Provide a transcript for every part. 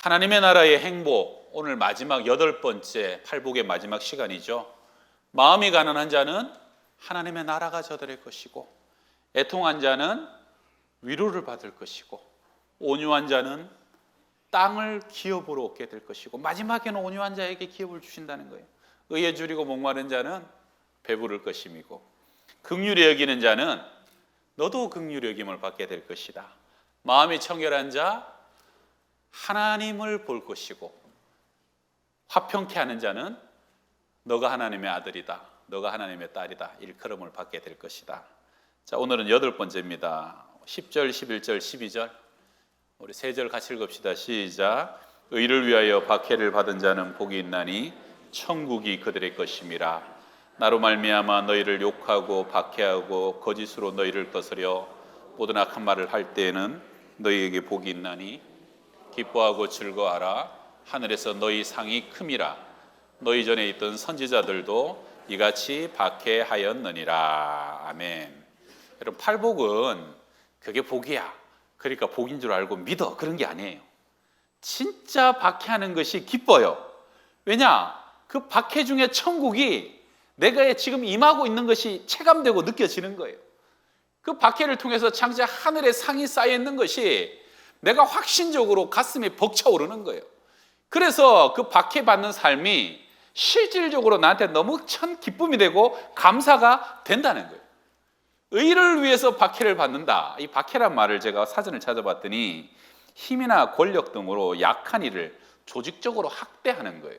하나님의 나라의 행복, 오늘 마지막 8번째 팔복의 마지막 시간이죠. 마음이 가난한 자는 하나님의 나라가 저들의 것이고, 애통한 자는 위로를 받을 것이고, 온유한 자는 땅을 기업으로 얻게 될 것이고, 마지막에는 온유한 자에게 기업을 주신다는 거예요. 의에 줄이고 목마른 자는 배부를 것임이고, 긍휼히 여기는 자는 너도 긍휼히 여김을 받게 될 것이다. 마음이 청결한 자 하나님을 볼 것이고, 화평케 하는 자는 너가 하나님의 아들이다, 너가 하나님의 딸이다, 일컬음을 받게 될 것이다. 자, 오늘은 8번째입니다. 10절, 11절, 12절 우리 3절 같이 읽읍시다. 시작. 의를 위하여 박해를 받은 자는 복이 있나니 천국이 그들의 것임이라. 나로 말미암아 너희를 욕하고 박해하고 거짓으로 너희를 거스려 모든 악한 말을 할 때에는 너희에게 복이 있나니 기뻐하고 즐거워하라. 하늘에서 너희 상이 큼이라. 너희 전에 있던 선지자들도 이같이 박해하였느니라. 아멘. 여러분, 팔복은 그게 복이야, 그러니까 복인 줄 알고 믿어, 그런 게 아니에요. 진짜 박해하는 것이 기뻐요. 왜냐? 그 박해 중에 천국이 내가 지금 임하고 있는 것이 체감되고 느껴지는 거예요. 그 박해를 통해서 장차 하늘에 상이 쌓여 있는 것이 내가 확신적으로 가슴이 벅차오르는 거예요. 그래서 그 박해받는 삶이 실질적으로 나한테 너무 참 기쁨이 되고 감사가 된다는 거예요. 의를 위해서 박해를 받는다. 이 박해란 말을 제가 사전을 찾아봤더니 힘이나 권력 등으로 약한 이를 조직적으로 학대하는 거예요.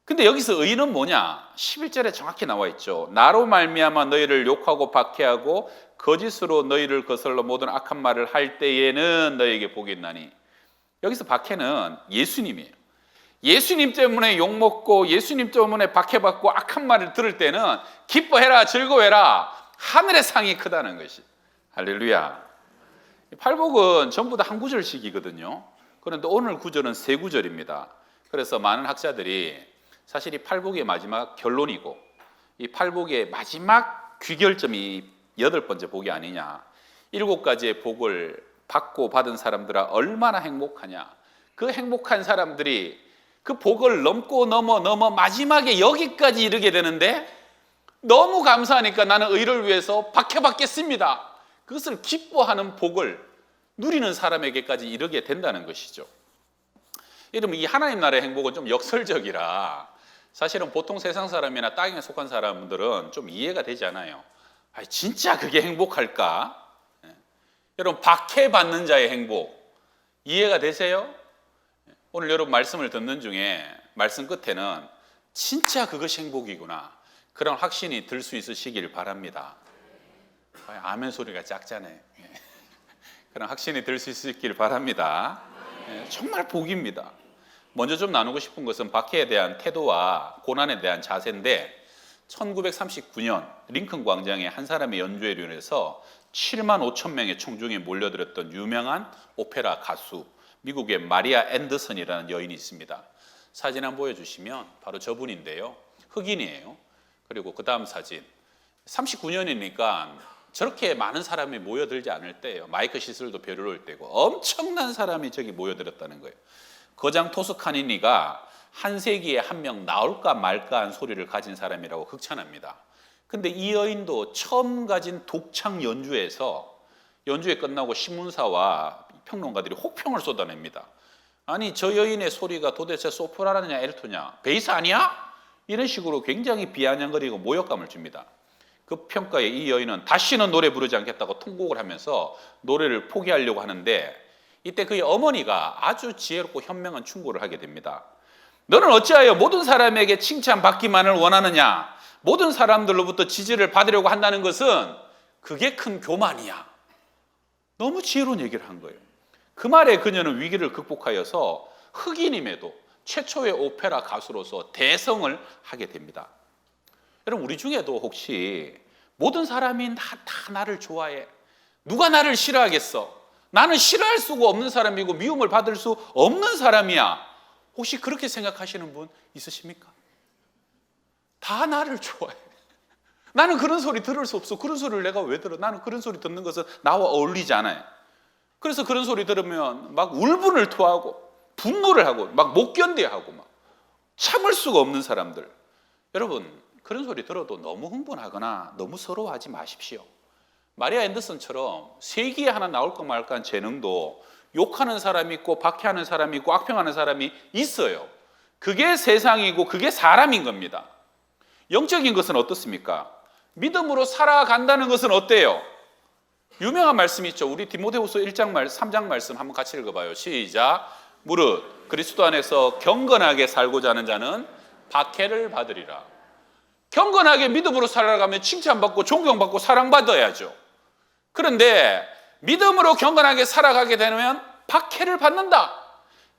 근데 여기서 의는 뭐냐? 11절에 정확히 나와 있죠. 나로 말미암아 너희를 욕하고 박해하고 거짓으로 너희를 거슬러 모든 악한 말을 할 때에는 너희에게 복이 있나니. 여기서 박해는 예수님이에요. 예수님 때문에 욕먹고 예수님 때문에 박해받고 악한 말을 들을 때는 기뻐해라, 즐거워해라, 하늘의 상이 크다는 것이. 할렐루야. 팔복은 전부 다 한 구절씩이거든요. 그런데 오늘 구절은 3구절입니다. 그래서 많은 학자들이 사실 이 팔복의 마지막 결론이고, 이 팔복의 마지막 귀결점이 8번째 복이 아니냐. 7가지의 복을 받고 받은 사람들아 얼마나 행복하냐. 그 행복한 사람들이 그 복을 넘고 넘어 마지막에 여기까지 이르게 되는데, 너무 감사하니까 나는 의를 위해서 박해받겠습니다, 그것을 기뻐하는 복을 누리는 사람에게까지 이르게 된다는 것이죠. 여러분, 이 하나님 나라의 행복은 좀 역설적이라 사실은 보통 세상 사람이나 땅에 속한 사람들은 좀 이해가 되지 않아요. 아니, 진짜 그게 행복할까? 여러분, 박해받는 자의 행복 이해가 되세요? 오늘 여러분 말씀을 듣는 중에 말씀 끝에는 진짜 그것이 행복이구나, 그런 확신이 들 수 있으시길 바랍니다. 아멘 소리가 작잖아요. 그런 확신이 들 수 있으시길 바랍니다. 정말 복입니다. 먼저 좀 나누고 싶은 것은 박해에 대한 태도와 고난에 대한 자세인데, 1939년 링컨 광장에 한 사람의 연주회로 인해서 7만 5천 명의 청중이 몰려들었던 유명한 오페라 가수, 미국의 마리아 앤더슨이라는 여인이 있습니다. 사진 한번 보여주시면 바로 저분인데요. 흑인이에요. 그리고 그 다음 사진, 39년이니까 저렇게 많은 사람이 모여들지 않을 때예요. 마이클 시슬도 별로일 때고 엄청난 사람이 저기 모여들었다는 거예요. 거장 토스카니니가 한 세기에 한 명 나올까 말까 한 소리를 가진 사람이라고 극찬합니다. 근데 이 여인도 처음 가진 독창 연주에서 연주회 끝나고 신문사와 평론가들이 혹평을 쏟아냅니다. 아니, 저 여인의 소리가 도대체 소프라노냐 엘토냐, 베이스 아니야? 이런 식으로 굉장히 비아냥거리고 모욕감을 줍니다. 그 평가에 이 여인은 다시는 노래 부르지 않겠다고 통곡을 하면서 노래를 포기하려고 하는데, 이때 그의 어머니가 아주 지혜롭고 현명한 충고를 하게 됩니다. 너는 어찌하여 모든 사람에게 칭찬받기만을 원하느냐? 모든 사람들로부터 지지를 받으려고 한다는 것은 그게 큰 교만이야. 너무 지혜로운 얘기를 한 거예요. 그 말에 그녀는 위기를 극복하여서 흑인임에도 최초의 오페라 가수로서 대성을 하게 됩니다. 여러분, 우리 중에도 혹시 모든 사람이 다 나를 좋아해, 누가 나를 싫어하겠어, 나는 싫어할 수가 없는 사람이고 미움을 받을 수 없는 사람이야, 혹시 그렇게 생각하시는 분 있으십니까? 다 나를 좋아해, 나는 그런 소리 들을 수 없어, 그런 소리를 내가 왜 들어, 나는 그런 소리 듣는 것은 나와 어울리지 않아요. 그래서 그런 소리 들으면 막 울분을 토하고 분노를 하고 막 못 견뎌하고 막 참을 수가 없는 사람들. 여러분 그런 소리 들어도 너무 흥분하거나 너무 서러워하지 마십시오. 마리아 앤더슨처럼 세기에 하나 나올까 말까 한 재능도 욕하는 사람이 있고 박해하는 사람이 있고 악평하는 사람이 있어요. 그게 세상이고 그게 사람인 겁니다. 영적인 것은 어떻습니까? 믿음으로 살아간다는 것은 어때요? 유명한 말씀이 있죠. 우리 디모데후서 1장 3장 말씀 한번 같이 읽어봐요. 시작. 무릇 그리스도 안에서 경건하게 살고자 하는 자는 박해를 받으리라. 경건하게 믿음으로 살아가면 칭찬받고 존경받고 사랑받아야죠. 그런데 믿음으로 경건하게 살아가게 되면 박해를 받는다.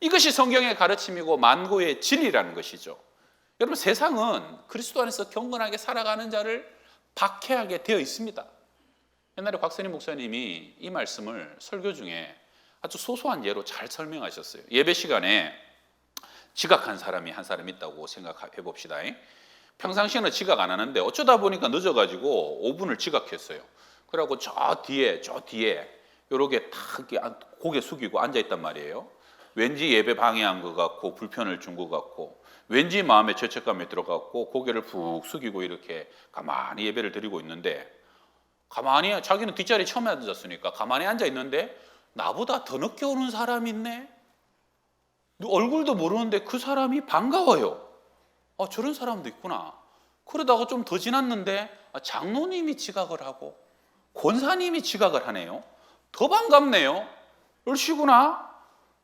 이것이 성경의 가르침이고 만고의 진리라는 것이죠. 여러분 세상은 그리스도 안에서 경건하게 살아가는 자를 박해하게 되어 있습니다. 옛날에 곽선임 목사님이 이 말씀을 설교 중에 아주 소소한 예로 잘 설명하셨어요. 예배 시간에 지각한 사람이 한 사람 있다고 생각해 봅시다. 평상시에는 지각 안 하는데 어쩌다 보니까 늦어가지고 5분을 지각했어요. 그래갖고 저 뒤에 요렇게 탁 고개 숙이고 앉아있단 말이에요. 왠지 예배 방해한 것 같고 불편을 준 것 같고 왠지 마음에 죄책감이 들어갔고 고개를 푹 숙이고 이렇게 가만히 예배를 드리고 있는데 가만히 자기는 뒷자리에 처음에 앉았으니까 가만히 앉아있는데 나보다 더 늦게 오는 사람이 있네. 얼굴도 모르는데 그 사람이 반가워요. 저런 사람도 있구나. 그러다가 좀 더 지났는데 장로님이 지각을 하고 권사님이 지각을 하네요. 더 반갑네요. 얼씨구나.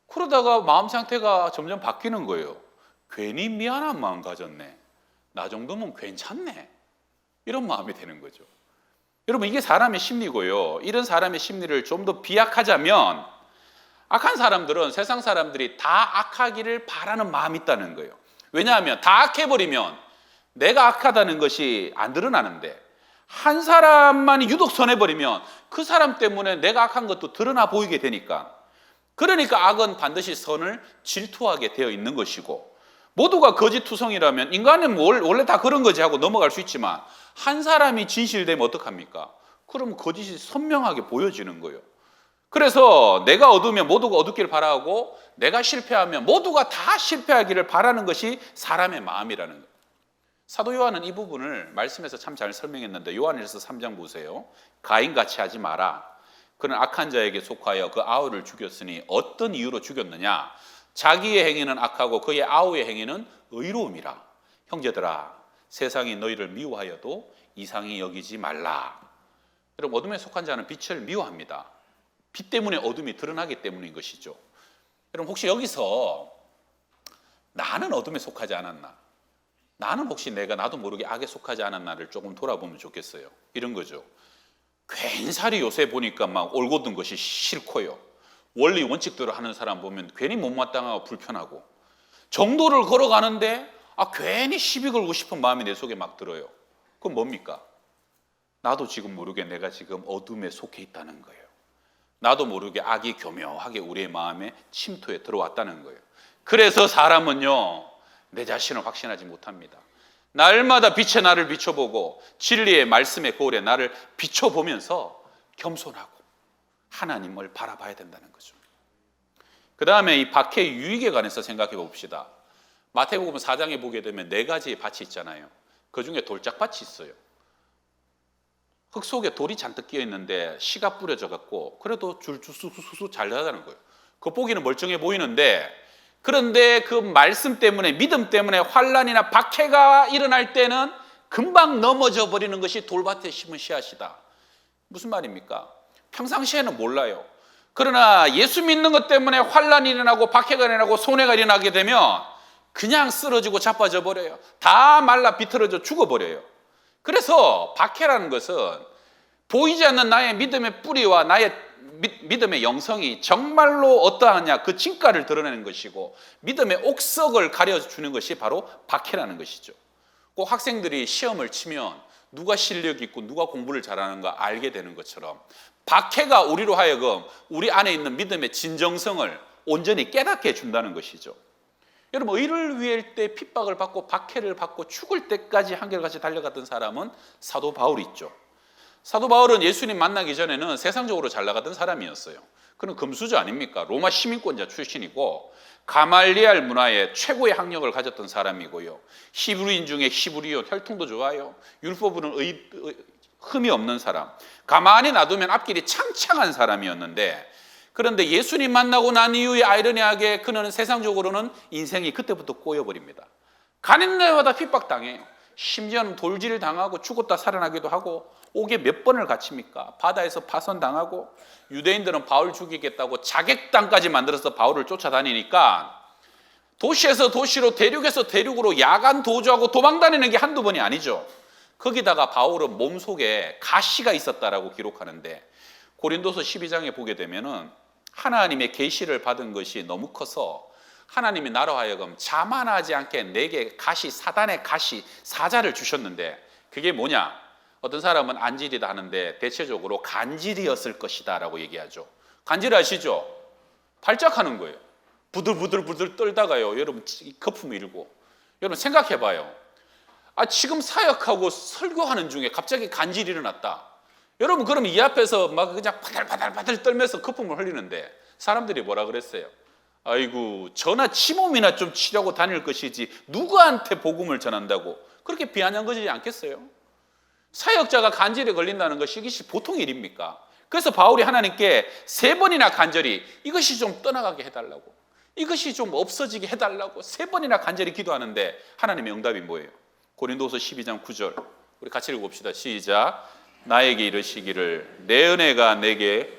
그러다가 마음 상태가 점점 바뀌는 거예요. 괜히 미안한 마음 가졌네. 나 정도면 괜찮네. 이런 마음이 되는 거죠. 여러분 이게 사람의 심리고요. 이런 사람의 심리를 좀 더 비약하자면 악한 사람들은 세상 사람들이 다 악하기를 바라는 마음이 있다는 거예요. 왜냐하면 다 악해버리면 내가 악하다는 것이 안 드러나는데 한 사람만이 유독 선해버리면 그 사람 때문에 내가 악한 것도 드러나 보이게 되니까 그러니까 악은 반드시 선을 질투하게 되어 있는 것이고 모두가 거짓투성이라면 인간은 원래 다 그런 거지 하고 넘어갈 수 있지만 한 사람이 진실되면 어떡합니까? 그럼 거짓이 선명하게 보여지는 거예요. 그래서 내가 얻으면 모두가 얻기를 바라고 내가 실패하면 모두가 다 실패하기를 바라는 것이 사람의 마음이라는 거예요. 사도 요한은 이 부분을 말씀에서 참 잘 설명했는데 요한일서 3장 보세요. 가인같이 하지 마라. 그는 악한 자에게 속하여 그 아우를 죽였으니 어떤 이유로 죽였느냐? 자기의 행위는 악하고 그의 아우의 행위는 의로움이라. 형제들아 세상이 너희를 미워하여도 이상히 여기지 말라. 여러분 어둠에 속한 자는 빛을 미워합니다. 빛 때문에 어둠이 드러나기 때문인 것이죠. 여러분 혹시 여기서 나는 어둠에 속하지 않았나? 나는 혹시 나도 모르게 악에 속하지 않았나를 조금 돌아보면 좋겠어요. 이런 거죠. 괜사리 요새 보니까 막 올곧은 것이 싫고요. 원리 원칙대로 하는 사람 보면 괜히 못마땅하고 불편하고 정도를 걸어가는데 괜히 시비 걸고 싶은 마음이 내 속에 막 들어요. 그건 뭡니까? 나도 지금 모르게 내가 지금 어둠에 속해 있다는 거예요. 나도 모르게 악이 교묘하게 우리의 마음에 침투해 들어왔다는 거예요. 그래서 사람은요 내 자신을 확신하지 못합니다. 날마다 빛의 나를 비춰보고 진리의 말씀의 거울에 나를 비춰보면서 겸손하고 하나님을 바라봐야 된다는 거죠. 그 다음에 이 박해의 유익에 관해서 생각해 봅시다. 마태복음 4장에 보게 되면 4가지의 밭이 있잖아요. 그 중에 돌짝밭이 있어요. 흙 속에 돌이 잔뜩 끼어 있는데 씨가 뿌려져 갖고 그래도 줄줄수수 잘 자라는 거예요. 겉보기는 멀쩡해 보이는데 그런데 그 말씀 때문에 믿음 때문에 환난이나 박해가 일어날 때는 금방 넘어져 버리는 것이 돌밭에 심은 씨앗이다. 무슨 말입니까? 평상시에는 몰라요. 그러나 예수 믿는 것 때문에 환난이 일어나고 박해가 일어나고 손해가 일어나게 되면 그냥 쓰러지고 자빠져 버려요. 다 말라 비틀어져 죽어버려요. 그래서 박해라는 것은 보이지 않는 나의 믿음의 뿌리와 나의 믿음의 영성이 정말로 어떠하냐 그 진가를 드러내는 것이고 믿음의 옥석을 가려주는 것이 바로 박해라는 것이죠. 꼭 학생들이 시험을 치면 누가 실력이 있고 누가 공부를 잘하는가 알게 되는 것처럼 박해가 우리로 하여금 우리 안에 있는 믿음의 진정성을 온전히 깨닫게 해준다는 것이죠. 여러분 의를 위할 때 핍박을 받고 박해를 받고 죽을 때까지 한결같이 달려갔던 사람은 사도 바울이 있죠. 사도 바울은 예수님 만나기 전에는 세상적으로 잘 나가던 사람이었어요. 그는 금수저 아닙니까? 로마 시민권자 출신이고 가말리알 문화의 최고의 학력을 가졌던 사람이고요. 히브리인 중에 히브리요, 혈통도 좋아요. 율법으로는 흠이 없는 사람. 가만히 놔두면 앞길이 창창한 사람이었는데, 그런데 예수님 만나고 난 이후에 아이러니하게 그는 세상적으로는 인생이 그때부터 꼬여버립니다. 가는 데마다 핍박당해요. 심지어는 돌질 당하고 죽었다 살아나기도 하고, 옥에 몇 번을 갇힙니까? 바다에서 파손당하고, 유대인들은 바울 죽이겠다고 자객당까지 만들어서 바울을 쫓아다니니까 도시에서 도시로, 대륙에서 대륙으로 야간 도주하고 도망다니는 게 한두 번이 아니죠. 거기다가 바울은 몸속에 가시가 있었다라고 기록하는데, 고린도서 12장에 보게 되면은 하나님의 계시를 받은 것이 너무 커서 하나님이 나로 하여금 자만하지 않게 내게 가시, 사단의 가시, 사자를 주셨는데, 그게 뭐냐? 어떤 사람은 안질이다 하는데 대체적으로 간질이었을 것이다 라고 얘기하죠. 간질 아시죠? 발작하는 거예요. 부들부들 떨다가요, 여러분 거품 일고. 여러분 생각해봐요. 지금 사역하고 설교하는 중에 갑자기 간질이 일어났다. 여러분 그럼 이 앞에서 막 그냥 바들바들 떨면서 거품을 흘리는데 사람들이 뭐라 그랬어요? 아이고, 저나 치몸이나 좀 치려고 다닐 것이지 누구한테 복음을 전한다고 그렇게 비아냥거리지 않겠어요? 사역자가 간질에 걸린다는 것이 이것이 보통 일입니까? 그래서 바울이 하나님께 3번이나 간절히 이것이 좀 떠나가게 해달라고, 이것이 좀 없어지게 해달라고 3번이나 간절히 기도하는데 하나님의 응답이 뭐예요? 고린도서 12장 9절 우리 같이 읽어봅시다. 시작. 나에게 이르시기를 내 은혜가 내게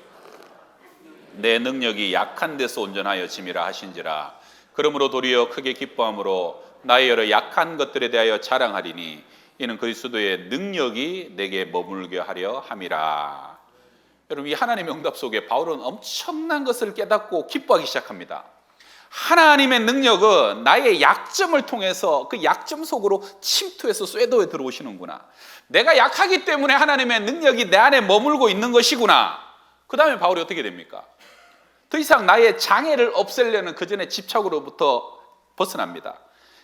내 능력이 약한 데서 온전하여 짐이라 하신지라. 그러므로 도리어 크게 기뻐함으로 나의 여러 약한 것들에 대하여 자랑하리니 이는 그리스도의 능력이 내게 머물게 하려 함이라. 여러분, 이 하나님의 응답 속에 바울은 엄청난 것을 깨닫고 기뻐하기 시작합니다. 하나님의 능력은 나의 약점을 통해서 그 약점 속으로 침투해서 쇄도에 들어오시는구나. 내가 약하기 때문에 하나님의 능력이 내 안에 머물고 있는 것이구나. 그 다음에 바울이 어떻게 됩니까? 더 이상 나의 장애를 없애려는 그 전에 집착으로부터 벗어납니다.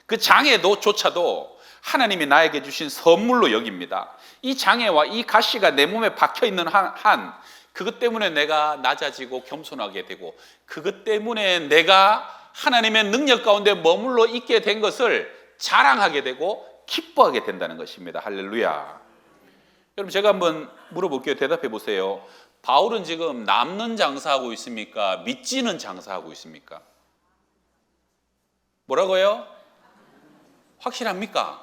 그 장애조차도 하나님이 나에게 주신 선물로 여깁니다. 이 장애와 이 가시가 내 몸에 박혀 있는 한 그것 때문에 내가 낮아지고 겸손하게 되고, 그것 때문에 내가 하나님의 능력 가운데 머물러 있게 된 것을 자랑하게 되고 기뻐하게 된다는 것입니다. 할렐루야. 여러분 제가 한번 물어볼게요. 대답해 보세요. 바울은 지금 남는 장사하고 있습니까? 믿지는 장사하고 있습니까? 뭐라고요? 확실합니까?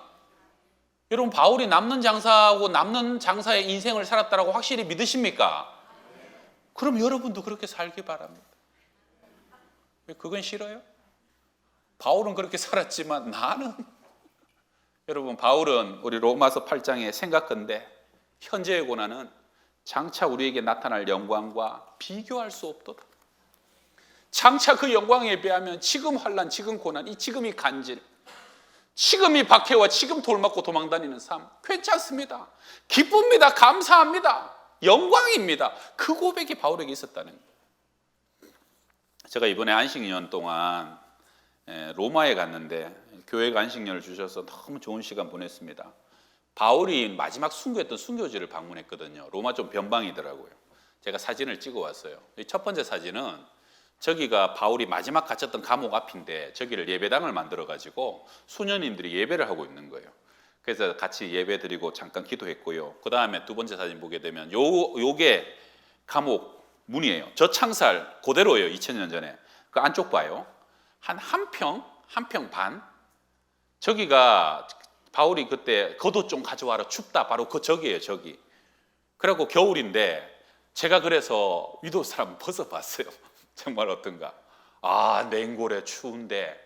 여러분 바울이 남는 장사하고 남는 장사의 인생을 살았다라고 확실히 믿으십니까? 그럼 여러분도 그렇게 살기 바랍니다. 왜 그건 싫어요? 바울은 그렇게 살았지만 나는 여러분 바울은 우리 로마서 8장에 생각건대 현재의 고난은 장차 우리에게 나타날 영광과 비교할 수 없도다. 장차 그 영광에 비하면 지금 환난, 지금 고난, 이 지금이 간질, 지금 이 박해와 지금 돌맞고 도망다니는 삶 괜찮습니다. 기쁩니다. 감사합니다. 영광입니다. 그 고백이 바울에게 있었다는 거예요. 제가 이번에 안식년 동안 로마에 갔는데 교회가 안식년을 주셔서 너무 좋은 시간 보냈습니다. 바울이 마지막 순교했던 순교지를 방문했거든요. 로마 좀 변방이더라고요. 제가 사진을 찍어 왔어요. 첫 번째 사진은 저기가 바울이 마지막 갇혔던 감옥 앞인데 저기를 예배당을 만들어 가지고 수녀님들이 예배를 하고 있는 거예요. 그래서 같이 예배 드리고 잠깐 기도했고요. 그 다음에 두 번째 사진 보게 되면 요게 감옥 문이에요. 저 창살 그대로예요. 2000년 전에. 그 안쪽 봐요. 한 평 반. 저기가 바울이 그때 겉옷 좀 가져와라 춥다. 바로 그 저기예요. 저기. 그래갖고 겨울인데 제가 그래서 위도 사람 벗어봤어요. 정말 어떤가. 냉골에 추운데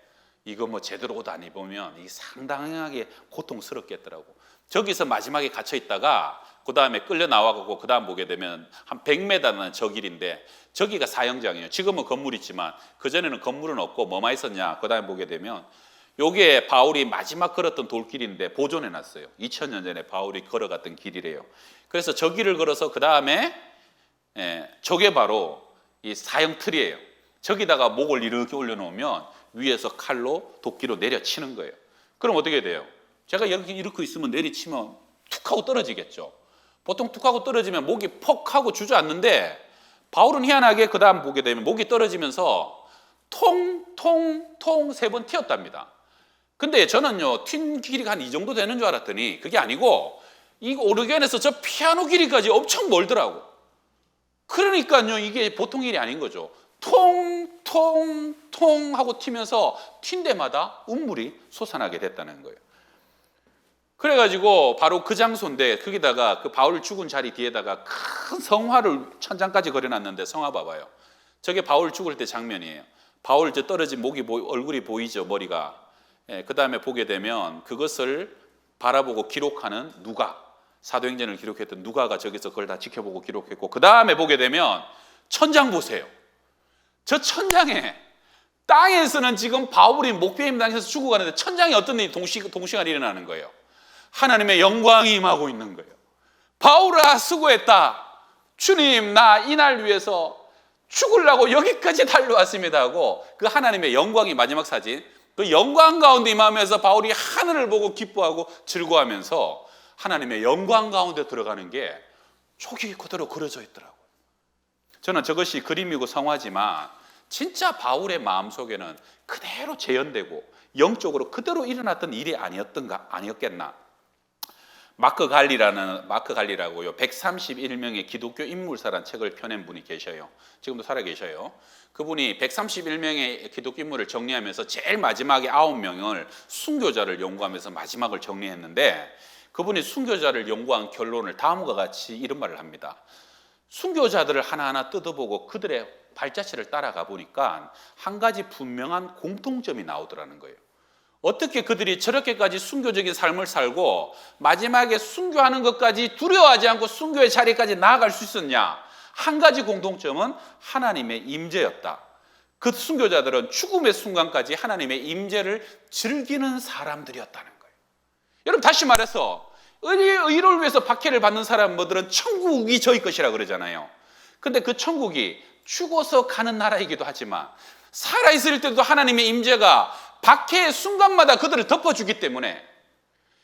이거 뭐 제대로 옷 안 입으면 이 상당하게 고통스럽겠더라고. 저기서 마지막에 갇혀 있다가 그 다음에 끌려 나와가고 그 다음 보게 되면 한 100m는 저 길인데 저기가 사형장이에요. 지금은 건물 있지만 그전에는 건물은 없고 뭐만 있었냐. 그 다음에 보게 되면 요게 바울이 마지막 걸었던 돌길인데 보존해놨어요. 2000년 전에 바울이 걸어갔던 길이래요. 그래서 저 길을 걸어서 그 다음에 저게 바로 이 사형틀이에요. 저기다가 목을 이렇게 올려놓으면 위에서 칼로 도끼로 내려치는 거예요. 그럼 어떻게 돼요? 제가 이렇게 있으면 내리치면 툭 하고 떨어지겠죠. 보통 툭 하고 떨어지면 목이 퍽 하고 주저앉는데 바울은 희한하게 그 다음 보게 되면 목이 떨어지면서 통통통 3번 튀었답니다. 근데 저는요 튄 길이가 한 이 정도 되는 줄 알았더니 그게 아니고 이 오르겐에서 저 피아노 길이까지 엄청 멀더라고. 그러니까요 이게 보통 일이 아닌 거죠. 통통통 하고 튀면서 튄 데마다 운물이 솟아나게 됐다는 거예요. 그래가지고 바로 그 장소인데 거기다가 그 바울 죽은 자리 뒤에다가 큰 성화를 천장까지 그려놨는데 성화 봐봐요. 저게 바울 죽을 때 장면이에요. 바울 저 떨어진 목이 얼굴이 보이죠, 머리가. 그 다음에 보게 되면 그것을 바라보고 기록하는 누가, 사도행전을 기록했던 누가가 저기서 그걸 다 지켜보고 기록했고, 그 다음에 보게 되면 천장 보세요. 저 천장에 땅에서는 지금 바울이 목베임 당해서 죽어가는데 천장에 어떤 일이 동시간에 일어나는 거예요. 하나님의 영광이 임하고 있는 거예요. 바울아 수고했다. 주님 나 이날 위해서 죽으려고 여기까지 달려왔습니다 하고 그 하나님의 영광이 마지막 사진, 그 영광 가운데 임하면서 바울이 하늘을 보고 기뻐하고 즐거워하면서 하나님의 영광 가운데 들어가는 게 저기 그대로 그려져 있더라고요. 저는 저것이 그림이고 성화지만 진짜 바울의 마음속에는 그대로 재현되고 영적으로 그대로 일어났던 일이 아니었겠나. 마크 갈리라고요 131명의 기독교 인물사란 책을 펴낸 분이 계셔요. 지금도 살아계셔요. 그분이 131명의 기독교 인물을 정리하면서 제일 마지막에 9명을 순교자를 연구하면서 마지막을 정리했는데, 그분이 순교자를 연구한 결론을 다음과 같이 이런 말을 합니다. 순교자들을 하나하나 뜯어보고 그들의 발자취를 따라가 보니까 한 가지 분명한 공통점이 나오더라는 거예요. 어떻게 그들이 저렇게까지 순교적인 삶을 살고 마지막에 순교하는 것까지 두려워하지 않고 순교의 자리까지 나아갈 수 있었냐? 한 가지 공통점은 하나님의 임재였다. 그 순교자들은 죽음의 순간까지 하나님의 임재를 즐기는 사람들이었다는 거예요. 여러분 다시 말해서 의를 위해서 박해를 받는 사람들은 천국이 저희 것이라 그러잖아요. 근데 그 천국이 죽어서 가는 나라이기도 하지만 살아있을 때도 하나님의 임재가 박해의 순간마다 그들을 덮어주기 때문에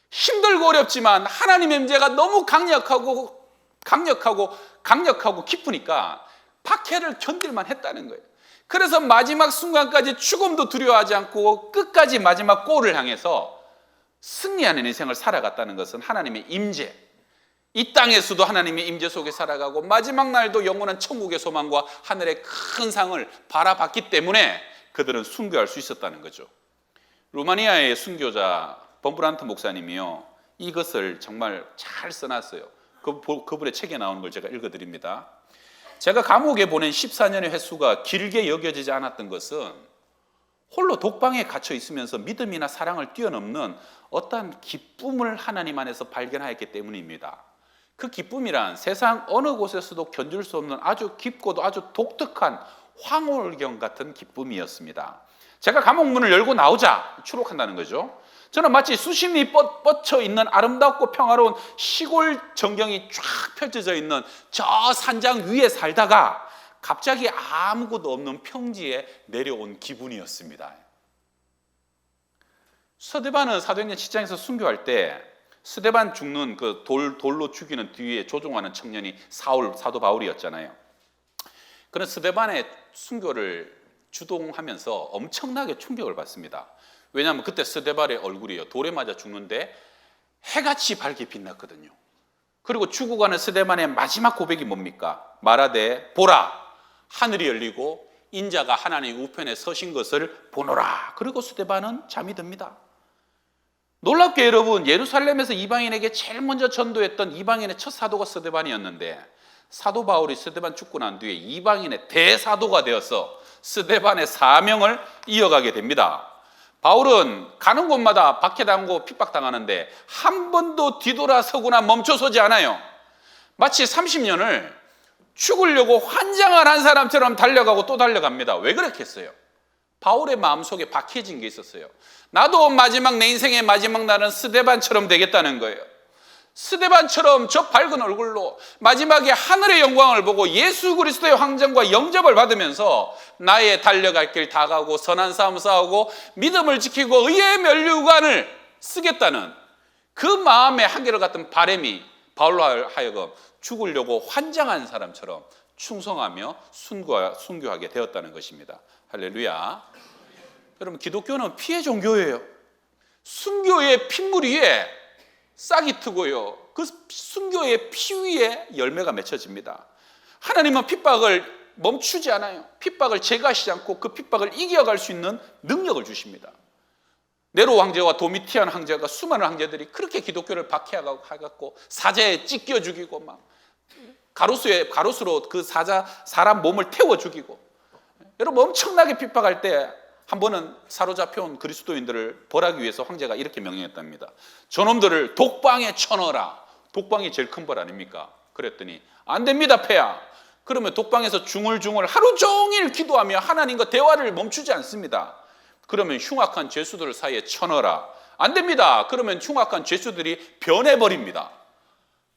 힘들고 어렵지만 하나님의 임재가 너무 강력하고 깊으니까 박해를 견딜만 했다는 거예요. 그래서 마지막 순간까지 죽음도 두려워하지 않고 끝까지 마지막 골을 향해서 승리하는 인생을 살아갔다는 것은 하나님의 임재, 이 땅에서도 하나님의 임재 속에 살아가고 마지막 날도 영원한 천국의 소망과 하늘의 큰 상을 바라봤기 때문에 그들은 순교할 수 있었다는 거죠. 루마니아의 순교자 범브란트 목사님이요 이것을 정말 잘 써놨어요. 그분의 책에 나오는 걸 제가 읽어드립니다. 제가 감옥에 보낸 14년의 횟수가 길게 여겨지지 않았던 것은 홀로 독방에 갇혀 있으면서 믿음이나 사랑을 뛰어넘는 어떠한 기쁨을 하나님 안에서 발견하였기 때문입니다. 그 기쁨이란 세상 어느 곳에서도 견줄 수 없는 아주 깊고도 아주 독특한 황홀경 같은 기쁨이었습니다. 제가 감옥문을 열고 나오자 추록한다는 거죠. 저는 마치 수심이 뻗쳐 있는 아름답고 평화로운 시골 전경이 쫙 펼쳐져 있는 저 산장 위에 살다가 갑자기 아무것도 없는 평지에 내려온 기분이었습니다. 스데반은 사도행전 7장에서 순교할 때 스데반 죽는 그 돌로 죽이는 뒤에 조종하는 청년이 사도 바울이었잖아요. 그런 스데반의 순교를 주동하면서 엄청나게 충격을 받습니다. 왜냐하면 그때 스데반의 얼굴이요 돌에 맞아 죽는데 해같이 밝게 빛났거든요. 그리고 죽어가는 스데반의 마지막 고백이 뭡니까? 말하되 보라 하늘이 열리고 인자가 하나님 우편에 서신 것을 보노라. 그리고 스데반은 잠이 듭니다. 놀랍게 여러분 예루살렘에서 이방인에게 제일 먼저 전도했던 이방인의 첫 사도가 스데반이었는데 사도 바울이 스데반 죽고 난 뒤에 이방인의 대사도가 되어서 스데반의 사명을 이어가게 됩니다. 바울은 가는 곳마다 박해당하고 핍박당하는데 한 번도 뒤돌아서거나 멈춰서지 않아요. 마치 30년을 죽으려고 환장을 한 사람처럼 달려가고 또 달려갑니다. 왜 그렇겠어요? 바울의 마음속에 박해진 게 있었어요. 나도 내 인생의 마지막 날은 스데반처럼 되겠다는 거예요. 스데반처럼 저 밝은 얼굴로 마지막에 하늘의 영광을 보고 예수 그리스도의 황정과 영접을 받으면서 나의 달려갈 길 다 가고 선한 싸움 싸우고 믿음을 지키고 의의 면류관을 쓰겠다는 그 마음의 한결같은 바람이 바울로 하여금 죽으려고 환장한 사람처럼 충성하며 순교하게 되었다는 것입니다. 할렐루야. 여러분, 기독교는 피의 종교예요. 순교의 핏물 위에 싹이 트고요, 그 순교의 피 위에 열매가 맺혀집니다. 하나님은 핍박을 멈추지 않아요. 핍박을 제거하시지 않고 그 핍박을 이겨갈 수 있는 능력을 주십니다. 네로 황제와 도미티안 황제가, 수많은 황제들이 그렇게 기독교를 박해하고 사자에 찢겨 죽이고 막 가로수로 그 사람 몸을 태워 죽이고, 여러분 엄청나게 핍박할 때 한 번은 사로잡혀온 그리스도인들을 벌하기 위해서 황제가 이렇게 명령했답니다. 저놈들을 독방에 쳐넣어라. 독방이 제일 큰 벌 아닙니까? 그랬더니 안 됩니다, 폐하. 그러면 독방에서 중얼중얼 하루 종일 기도하며 하나님과 대화를 멈추지 않습니다. 그러면 흉악한 죄수들 사이에 쳐넣어라. 안 됩니다. 그러면 흉악한 죄수들이 변해버립니다.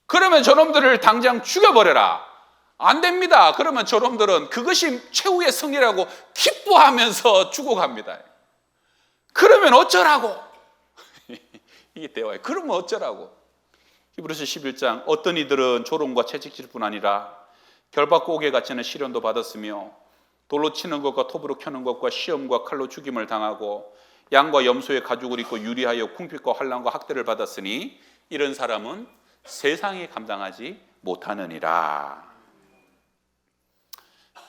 그러면 저놈들을 당장 죽여버려라. 안 됩니다. 그러면 저놈들은 그것이 최후의 승리라고 기뻐하면서 죽어갑니다. 그러면 어쩌라고? 이게 대화예요. 그러면 어쩌라고? 히브리서 11장, 어떤 이들은 조롱과 채찍질 뿐 아니라 결박과 옥에 갇히는 시련도 받았으며 돌로 치는 것과 톱으로 켜는 것과 시험과 칼로 죽임을 당하고 양과 염소의 가죽을 입고 유리하여 궁핍과 환난과 학대를 받았으니 이런 사람은 세상이 감당하지 못하느니라.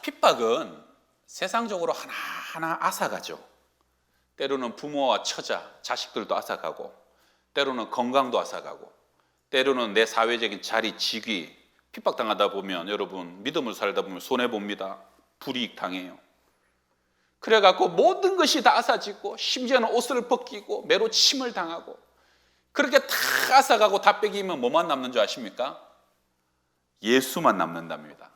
핍박은 세상적으로 하나하나 앗아가죠. 때로는 부모와 처자, 자식들도 앗아가고, 때로는 건강도 앗아가고, 때로는 내 사회적인 자리, 직위, 핍박당하다 보면 여러분 믿음을 살다 보면 손해봅니다. 불이익 당해요. 그래갖고 모든 것이 다 앗아지고, 심지어는 옷을 벗기고 매로 침을 당하고, 그렇게 다 앗아가고 다 뺏기면 뭐만 남는 줄 아십니까? 예수만 남는답니다.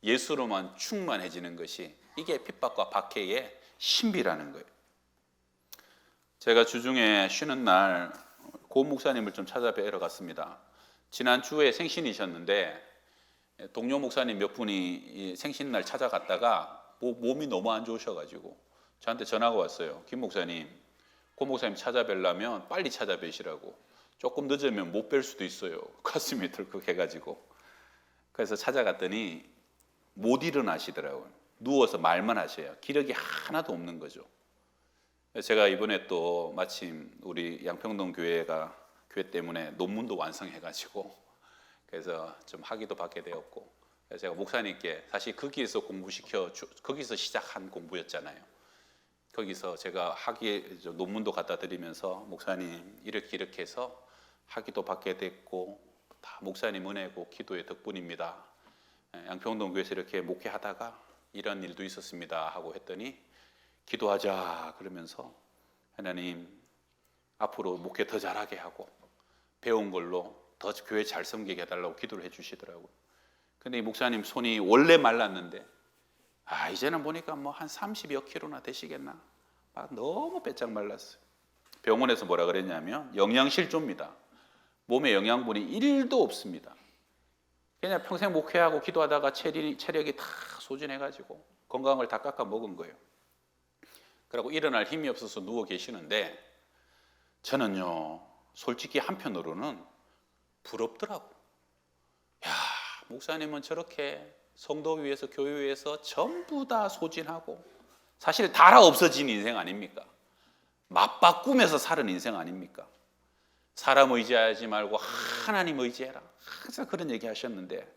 예수로만 충만해지는 것이, 이게 핍박과 박해의 신비라는 거예요. 제가 주중에 쉬는 날 고 목사님을 좀 찾아뵈러 갔습니다. 지난 주에 생신이셨는데 동료 목사님 몇 분이 생신날 찾아갔다가 몸이 너무 안 좋으셔가지고 저한테 전화가 왔어요. 김 목사님, 고 목사님 찾아뵈려면 빨리 찾아뵈시라고. 조금 늦으면 못 뵐 수도 있어요. 가슴이 덜컥해가지고. 그래서 찾아갔더니 못 일어나시더라고요. 누워서 말만 하셔요. 기력이 하나도 없는 거죠. 제가 이번에 또 마침 우리 양평동 교회 때문에 논문도 완성해가지고 그래서 좀 학위도 받게 되었고, 제가 목사님께 사실 거기서 거기서 시작한 공부였잖아요. 거기서 제가 논문도 갖다 드리면서 목사님 이렇게 해서 학위도 받게 됐고 다 목사님 은혜고 기도의 덕분입니다. 양평동 교회에서 이렇게 목회하다가 이런 일도 있었습니다 하고 했더니 기도하자 그러면서 하나님 앞으로 목회 더 잘하게 하고 배운 걸로 더 교회 잘 섬기게 해달라고 기도를 해주시더라고요. 근데 이 목사님 손이 원래 말랐는데 이제는 보니까 뭐 한 30여 킬로나 되시겠나, 너무 빼짝 말랐어요. 병원에서 뭐라 그랬냐면 영양실조입니다. 몸에 영양분이 1도 없습니다. 그냥 평생 목회하고 기도하다가 체력이 다 소진해가지고 건강을 다 깎아 먹은 거예요. 그리고 일어날 힘이 없어서 누워 계시는데 저는요 솔직히 한편으로는 부럽더라고. 야, 목사님은 저렇게 성도 위해서 교회 위해서 전부 다 소진하고 사실 달아 없어진 인생 아닙니까? 맞바꾸면서 사는 인생 아닙니까? 사람 의지하지 말고 하나님 의지해라. 항상 그런 얘기 하셨는데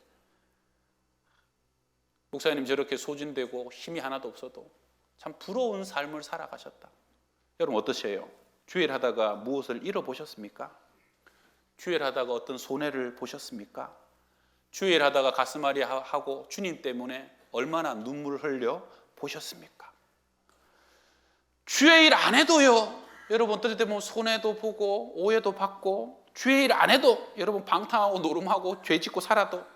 목사님 저렇게 소진되고 힘이 하나도 없어도 참 부러운 삶을 살아가셨다. 여러분 어떠세요? 주일 하다가 무엇을 잃어보셨습니까? 주일 하다가 어떤 손해를 보셨습니까? 주일 하다가 가슴앓이 하고 주님 때문에 얼마나 눈물을 흘려 보셨습니까? 주의 일 안 해도요, 여러분 어떨 때 보면 손해도 보고 오해도 받고, 주의 일 안 해도 여러분 방탕하고 노름하고 죄 짓고 살아도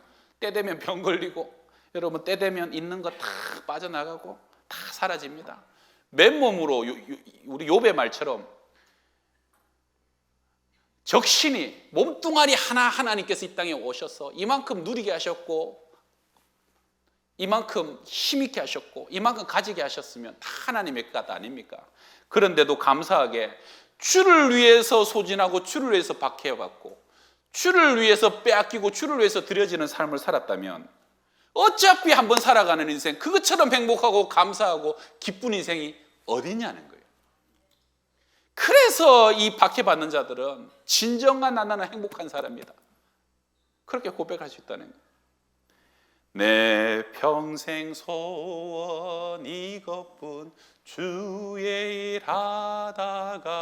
때 되면 병 걸리고, 여러분 때 되면 있는 거 다 빠져나가고 다 사라집니다. 맨몸으로 우리 욥의 말처럼 적신이 몸뚱아리 하나 하나님께서 이 땅에 오셔서 이만큼 누리게 하셨고 이만큼 힘있게 하셨고 이만큼 가지게 하셨으면 다 하나님의 것 아닙니까? 그런데도 감사하게 주를 위해서 소진하고 주를 위해서 박해받고 주를 위해서 빼앗기고 주를 위해서 드려지는 삶을 살았다면 어차피 한번 살아가는 인생, 그것처럼 행복하고 감사하고 기쁜 인생이 어디냐는 거예요. 그래서 이 박해받는 자들은 진정한 나는 행복한 사람이다, 그렇게 고백할 수 있다는 거예요. 내 평생 소원 이것뿐, 주의 일 하다가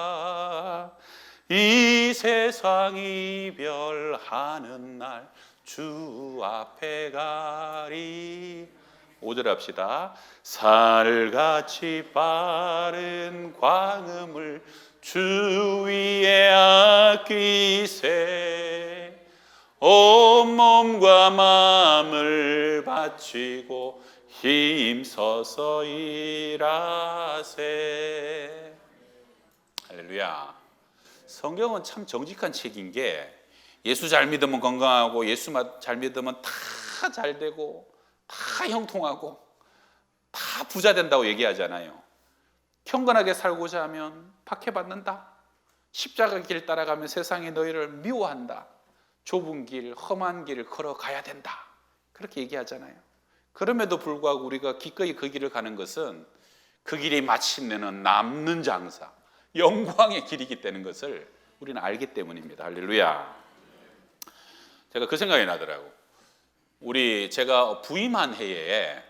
이 세상 이별하는 날 주 앞에 가리. 5절 합시다. 살같이 빠른 광음을 주 위에 아끼세, 온 몸과 마음을 바치고 힘써서 일하세. 할렐루야. 성경은 참 정직한 책인 게, 예수 잘 믿으면 건강하고 예수 잘 믿으면 다 잘 되고 다 형통하고 다 부자 된다고 얘기하잖아요. 경건하게 살고자 하면 박해받는다. 십자가 길 따라가면 세상이 너희를 미워한다. 좁은 길, 험한 길을 걸어가야 된다, 그렇게 얘기하잖아요. 그럼에도 불구하고 우리가 기꺼이 그 길을 가는 것은 그 길이 마침내는 남는 장사, 영광의 길이기 때문인 것을 우리는 알기 때문입니다. 할렐루야. 제가 그 생각이 나더라고. 제가 부임한 해에,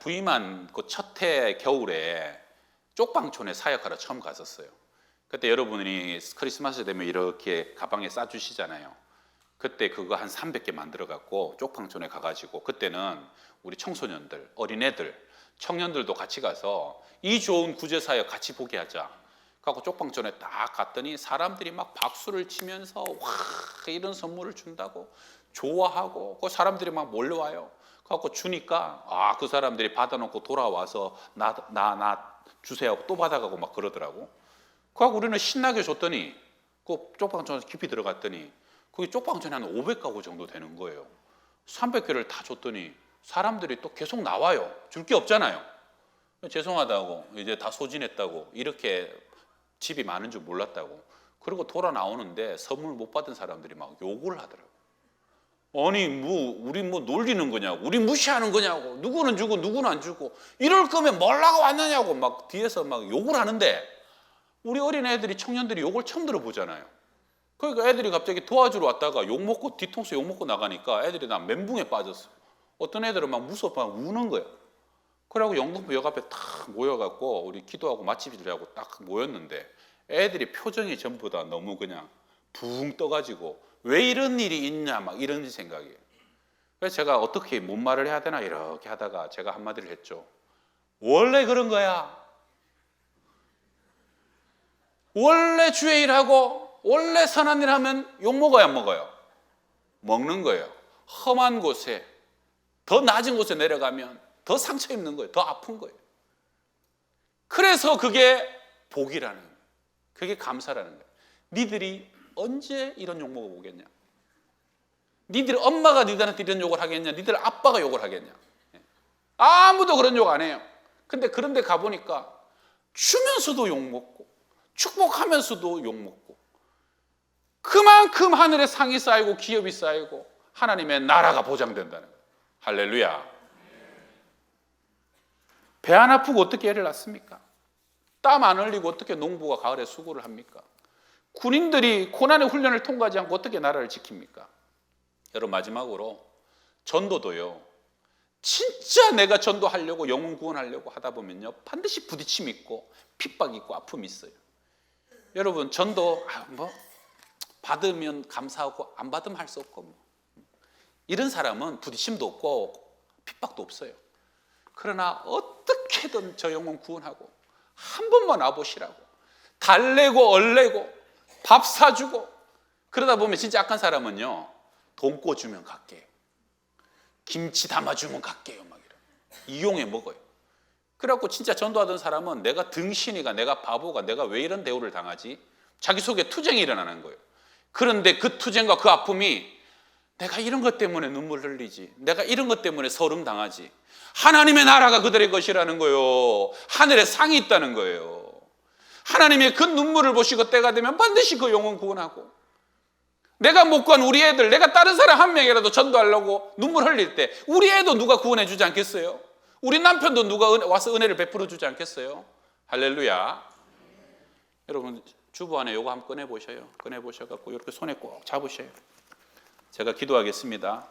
부임한 그 첫 해 겨울에 쪽방촌에 사역하러 처음 갔었어요. 그때 여러분이 크리스마스 되면 이렇게 가방에 싸주시잖아요. 그때 그거 한 300개 만들어 갖고 쪽방촌에 가가지고, 그때는 우리 청소년들, 어린애들, 청년들도 같이 가서 이 좋은 구제사역 같이 보게 하자. 그래서 쪽방촌에 딱 갔더니 사람들이 막 박수를 치면서 와, 이런 선물을 준다고 좋아하고, 그 사람들이 막 몰려와요. 그래서 주니까 그 사람들이 받아놓고 돌아와서 나 주세요 또 받아가고 막 그러더라고. 그래서 우리는 신나게 줬더니 그 쪽방촌에 깊이 들어갔더니 거기 쪽방촌에 한 500가구 정도 되는 거예요. 300개를 다 줬더니 사람들이 또 계속 나와요. 줄 게 없잖아요. 죄송하다고, 이제 다 소진했다고, 이렇게 집이 많은 줄 몰랐다고. 그리고 돌아 나오는데 선물 못 받은 사람들이 막 욕을 하더라고. 아니 우리 놀리는 거냐고, 우리 무시하는 거냐고, 누구는 주고 누구는 안 주고, 이럴 거면 몰라가 왔느냐고 막 뒤에서 막 욕을 하는데, 우리 어린애들이, 청년들이 욕을 처음 들어보잖아요. 그러니까 애들이 갑자기 도와주러 왔다가 욕 먹고 뒤통수 욕 먹고 나가니까 애들이 나 멘붕에 빠졌어. 어떤 애들은 막 무서워 막 우는 거야. 그러고 영등포 역 앞에 딱 모여갖고 우리 기도하고 맛집이라고 딱 모였는데, 애들이 표정이 전부 다 너무 그냥 붕 떠가지고 왜 이런 일이 있냐 막 이런 생각이에요. 그래서 제가 어떻게 뭔 말을 해야 되나 이렇게 하다가 제가 한마디를 했죠. 원래 그런 거야. 원래 주의 일하고 원래 선한 일 하면 욕 먹어야 안 먹어요? 먹는 거예요. 험한 곳에, 더 낮은 곳에 내려가면 더 상처 입는 거예요. 더 아픈 거예요. 그래서 그게 복이라는 거예요. 그게 감사라는 거예요. 니들이 언제 이런 욕 먹어보겠냐? 니들 엄마가 니들한테 이런 욕을 하겠냐? 니들 아빠가 욕을 하겠냐? 아무도 그런 욕 안 해요. 근데 그런데 가보니까 주면서도 욕 먹고 축복하면서도 욕 먹고, 그만큼 하늘에 상이 쌓이고 기업이 쌓이고 하나님의 나라가 보장된다는 거예요. 할렐루야. 배 안 아프고 어떻게 애를 낳습니까? 땀 안 흘리고 어떻게 농부가 가을에 수고를 합니까? 군인들이 고난의 훈련을 통과하지 않고 어떻게 나라를 지킵니까? 여러분, 마지막으로 전도도요, 진짜 내가 전도하려고 영혼 구원하려고 하다 보면요 반드시 부딪힘이 있고 핍박이 있고 아픔이 있어요. 여러분, 전도 받으면 감사하고 안 받으면 할 수 없고 이런 사람은 부딪힘도 없고 핍박도 없어요. 그러나 어떻게든 저 영혼 구원하고 한 번만 와보시라고 달래고 얼래고 밥 사주고, 그러다 보면 진짜 악한 사람은요 돈 꿔주면 갈게, 김치 담아주면 갈게요 막 이용해 먹어요. 그래갖고 진짜 전도하던 사람은 내가 등신이가, 내가 바보가, 내가 왜 이런 대우를 당하지? 자기 속에 투쟁이 일어나는 거예요. 그런데 그 투쟁과 그 아픔이 내가 이런 것 때문에 눈물 흘리지, 내가 이런 것 때문에 서름 당하지, 하나님의 나라가 그들의 것이라는 거예요. 하늘에 상이 있다는 거예요. 하나님의 그 눈물을 보시고 때가 되면 반드시 그 영혼 구원하고, 내가 못 구한 우리 애들, 내가 다른 사람 한 명이라도 전도하려고 눈물 흘릴 때 우리 애도 누가 구원해 주지 않겠어요? 우리 남편도 누가 와서 은혜를 베풀어 주지 않겠어요? 할렐루야. 여러분 주보 안에 요거 한번 꺼내보셔요. 꺼내보셔갖고 이렇게 손에 꼭 잡으셔요. 제가 기도하겠습니다.